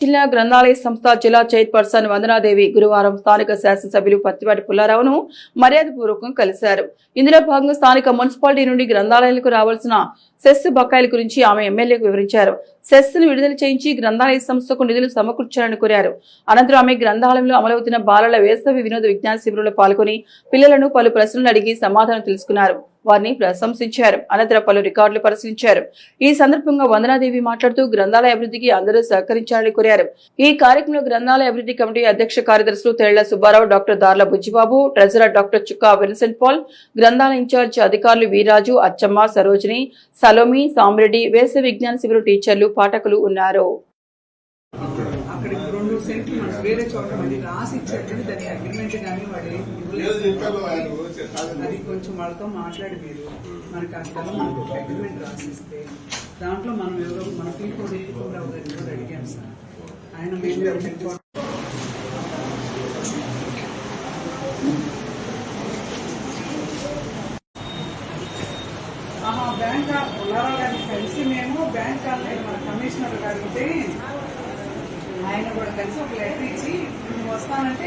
జిల్లా గ్రంథాలయ సంస్థ జిల్లా చైర్పర్సన్ వందనాదేవి గురువారం స్థానిక శాసనసభ్యులు పత్తిపాటి పుల్లారావును మర్యాదపూర్వకంగా కలిశారు. ఇందులో భాగంగా స్థానిక మున్సిపాలిటీ నుండి గ్రంథాలయాలకు రావాల్సిన సెస్ బకాయిల గురించి ఆమె ఎమ్మెల్యేకు వివరించారు. సెస్ ను విడుదల చేయించి గ్రంథాలయ సంస్థకు నిధులు సమకూర్చాలని కోరారు. అనంతరం ఆమె గ్రంథాలయంలో అమలవుతున్న బాలల వేసవి వినోద విజ్ఞాన శిబిరంలో పాల్గొని పిల్లలను పలు ప్రశ్నలు అడిగి సమాధానం తెలుసుకున్నారు. వారిని ప్రశంసించారు. అనంతరం పలు రికార్డులు పరిశీలించారు. ఈ సందర్భంగా వందనాదేవి మాట్లాడుతూ గ్రంథాలయ అభివృద్ధికి అందరూ సహకరించాలని కోరారు. ఈ కార్యక్రమంలో గ్రంథాలయ అభివృద్ధి కమిటీ అధ్యక్ష కార్యదర్శులు తెళ్ల సుబ్బారావు, డాక్టర్ దార్ల బుజ్జిబాబు, ట్రెజరర్ డాక్టర్ చుక్కా విన్సెంట్ పాల్, గ్రంథాలయ ఇన్ఛార్జ్ అధికారులు వీరాజు, అచ్చమ్మ, సరోజిని, సలోమి, సామిరెడ్డి, వేసవి విజ్ఞాన శిబిరం టీచర్లు, పాఠకులు ఉన్నారు. వేరే చోట మళ్ళీ రాసి ఇచ్చారు. దాని అగ్రిమెంట్ కానీ అది కొంచెం వాళ్ళతో మాట్లాడి మీరు మనకి ఆ స్థలం మనకు అగ్రిమెంట్ రాసిస్తే దాంట్లో మనం ఎవరో మన పీకోడ్ కూడా అడిగాం సార్. ఆయన మేము బ్యాంక్ పుల్లారావు గారిని కలిసి మేము బ్యాంక్ మన కమిషనర్ గారికి ఆయన కూడా కలిసి ఒక లెటర్ ఇచ్చి వస్తానంటే